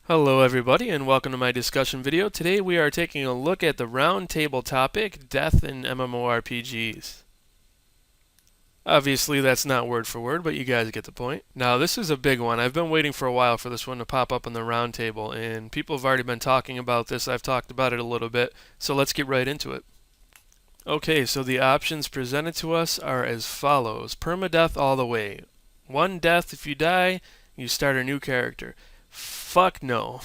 Hello everybody and welcome to my discussion video. Today we are taking a look at the round table topic, death in MMORPGs. Obviously that's not word for word, but you guys get the point. Now this is a big one. I've been waiting for a while for this one to pop up on the round table, and people have already been talking about this. I've talked about it a little bit, so let's get right into it. Okay, so the options presented to us are as follows. Permadeath all the way. One death if you die, you start a new character. Fuck no.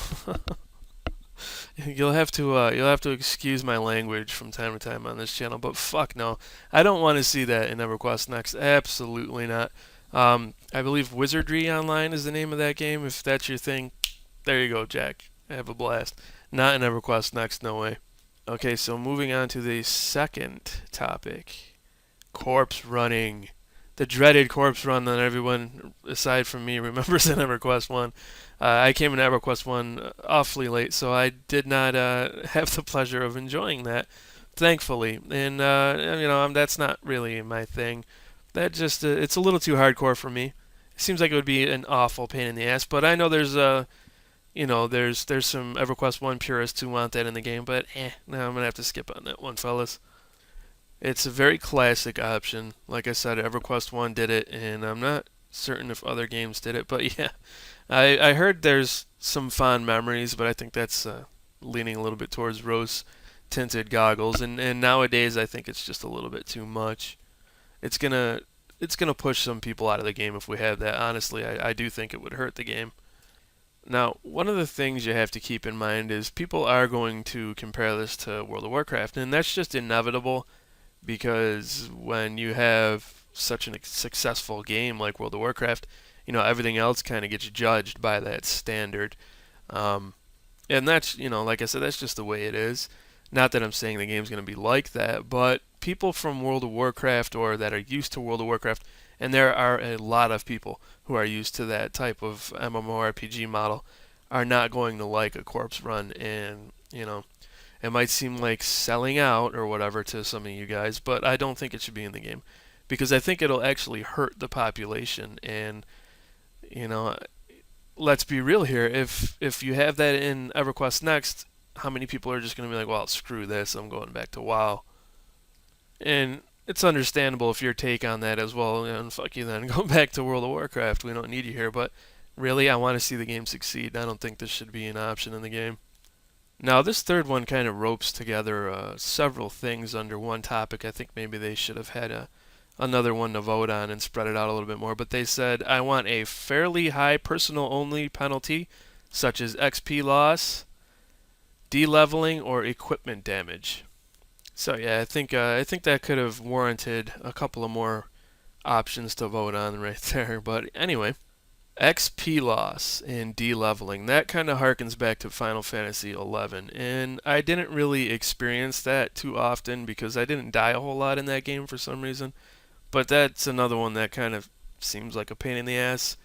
You'll have to excuse my language from time to time on this channel, but fuck no, I don't want to see that in EverQuest Next. Absolutely not. I believe Wizardry Online is the name of that game. If that's your thing, there you go, Jack. Have a blast. Not in EverQuest Next, no way. Okay, so moving on to the second topic, corpse running. The dreaded corpse run that everyone, aside from me, remembers in EverQuest 1. I came in EverQuest 1 awfully late, so I did not have the pleasure of enjoying that, thankfully. And, that's not really my thing. That just, it's a little too hardcore for me. It seems like it would be an awful pain in the ass, but I know there's some EverQuest 1 purists who want that in the game, but no, I'm going to have to skip on that one, fellas. It's a very classic option. Like I said, EverQuest 1 did it, and I'm not certain if other games did it, but yeah. I heard there's some fond memories, but I think that's leaning a little bit towards rose tinted goggles, and nowadays I think it's just a little bit too much. It's gonna it's gonna push some people out of the game if we have that. Honestly, I do think it would hurt the game. Now, one of the things you have to keep in mind is people are going to compare this to World of Warcraft, and that's just inevitable because when you have such a successful game like World of Warcraft, everything else kind of gets judged by that standard. Um, and that's, like I said, that's just the way it is. Not that I'm saying the game's going to be like that, but people from World of Warcraft or that are used to World of Warcraft, and there are a lot of people who are used to that type of MMORPG model, are not going to like a corpse run. And, it might seem like selling out or whatever to some of you guys, but I don't think it should be in the game because I think it'll actually hurt the population. And you know, let's be real here. If you have that in EverQuest Next, how many people are just going to be like, well, screw this, I'm going back to WoW? And it's understandable if your take on that as well. And fuck you then, go back to World of Warcraft. We don't need you here. But really, I want to see the game succeed. I don't think this should be an option in the game. Now, this third one kind of ropes together several things under one topic. I think maybe they should have had another one to vote on and spread it out a little bit more. But they said, I want a fairly high personal only penalty, such as XP loss, de-leveling, or equipment damage. So yeah, I think that could have warranted a couple of more options to vote on right there. But anyway, XP loss and de-leveling. That kind of harkens back to Final Fantasy XI, and I didn't really experience that too often because I didn't die a whole lot in that game for some reason. But that's another one that kind of seems like a pain in the ass.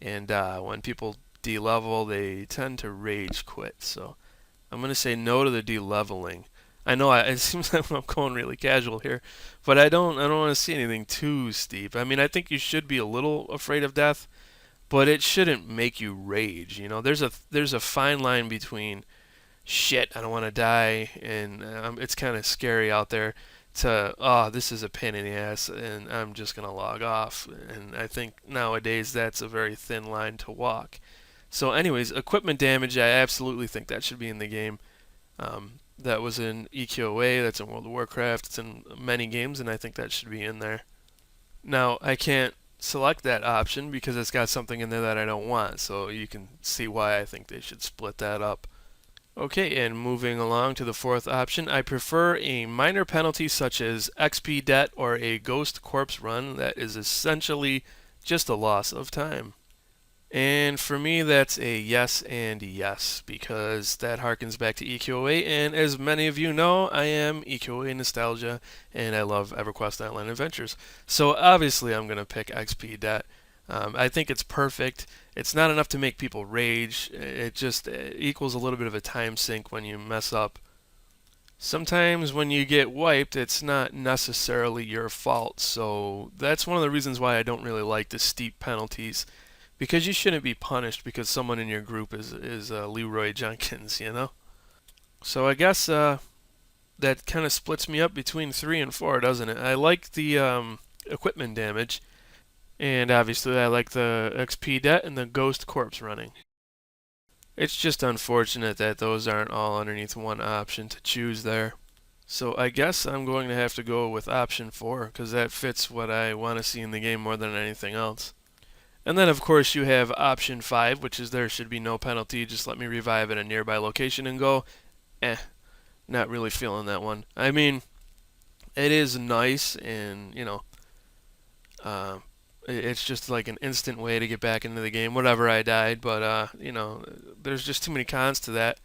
And when people de-level, they tend to rage quit. So I'm going to say no to the de-leveling. I know it seems like I'm going really casual here, but I don't want to see anything too steep. I mean, I think you should be a little afraid of death, but it shouldn't make you rage. There's a fine line between shit, I don't want to die, and it's kind of scary out there to, oh, this is a pain in the ass, and I'm just going to log off. And I think nowadays that's a very thin line to walk. So, anyways, equipment damage, I absolutely think that should be in the game. That was in EQOA, that's in World of Warcraft, it's in many games, and I think that should be in there. Now, I can't select that option because it's got something in there that I don't want, so you can see why I think they should split that up. Okay, and moving along to the fourth option, I prefer a minor penalty such as XP debt or a ghost corpse run that is essentially just a loss of time. And for me, that's a yes and yes because that harkens back to EQOA. And as many of you know, I am EQOA nostalgia and I love EverQuest Online Adventures. So obviously, I'm going to pick XP debt. I think it's perfect. It's not enough to make people rage. It just equals a little bit of a time sink when you mess up. Sometimes when you get wiped, it's not necessarily your fault. So that's one of the reasons why I don't really like the steep penalties because you shouldn't be punished because someone in your group is Leroy Jenkins, you know. So I guess that kind of splits me up between 3 and 4, doesn't it? I like the equipment damage, and obviously I like the XP debt and the ghost corpse running. It's just unfortunate that those aren't all underneath one option to choose there. So I guess I'm going to have to go with option 4 because that fits what I want to see in the game more than anything else. And then of course you have option 5, which is there should be no penalty, just let me revive at a nearby location and go. Not really feeling that one. I mean, it is nice and, you know, uh, it's just like an instant way to get back into the game, whatever I died, but, you know, there's just too many cons to that.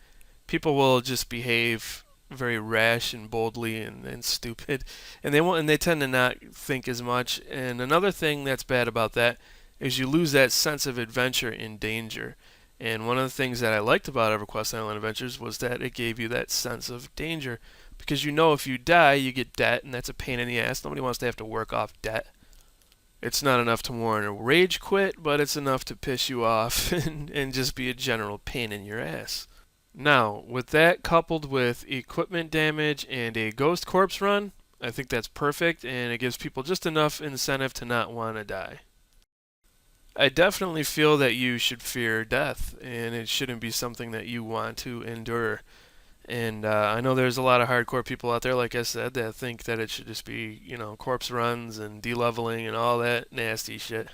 People will just behave very rash and boldly and stupid, and they tend to not think as much. And another thing that's bad about that is you lose that sense of adventure in danger. And one of the things that I liked about EverQuest Island Adventures was that it gave you that sense of danger, because you know if you die, you get debt, and that's a pain in the ass. Nobody wants to have to work off debt. It's not enough to warrant a rage quit, but it's enough to piss you off and just be a general pain in your ass. Now, with that coupled with equipment damage and a ghost corpse run, I think that's perfect, and it gives people just enough incentive to not want to die. I definitely feel that you should fear death, and it shouldn't be something that you want to endure. And I know there's a lot of hardcore people out there, like I said, that think that it should just be, you know, corpse runs and de-leveling and all that nasty shit.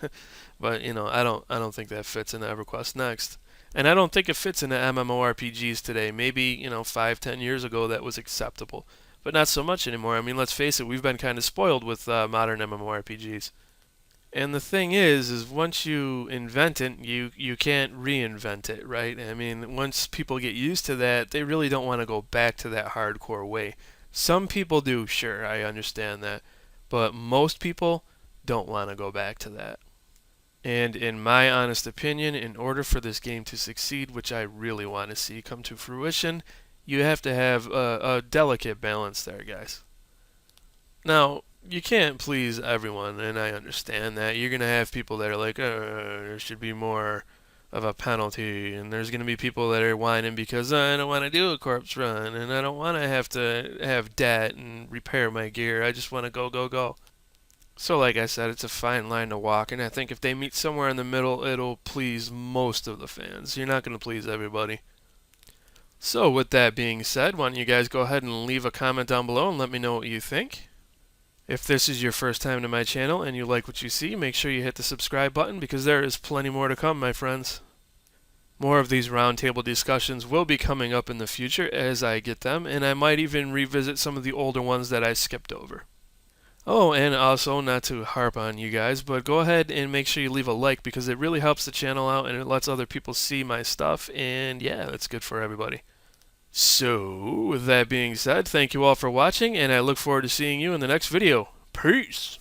But you know, I don't think that fits into EverQuest Next, and I don't think it fits into MMORPGs today. Maybe, you know, 5, 10 years ago that was acceptable, but not so much anymore. I mean, let's face it, we've been kind of spoiled with modern MMORPGs. And the thing is once you invent it, you can't reinvent it, right? I mean, once people get used to that, they really don't want to go back to that hardcore way. Some people do, sure, I understand that, but most people don't want to go back to that. And in my honest opinion, in order for this game to succeed, which I really want to see come to fruition, you have to have a delicate balance there, guys. Now, you can't please everyone, and I understand that. You're going to have people that are like, there should be more of a penalty, and there's going to be people that are whining because I don't want to do a corpse run, and I don't want to have debt and repair my gear. I just want to go, go, go. So like I said, it's a fine line to walk, and I think if they meet somewhere in the middle, it'll please most of the fans. You're not going to please everybody. So with that being said, why don't you guys go ahead and leave a comment down below and let me know what you think. If this is your first time to my channel and you like what you see, make sure you hit the subscribe button because there is plenty more to come, my friends. More of these roundtable discussions will be coming up in the future as I get them, and I might even revisit some of the older ones that I skipped over. Oh, and also, not to harp on you guys, but go ahead and make sure you leave a like because it really helps the channel out and it lets other people see my stuff, and yeah, it's good for everybody. So, with that being said, thank you all for watching, and I look forward to seeing you in the next video. Peace!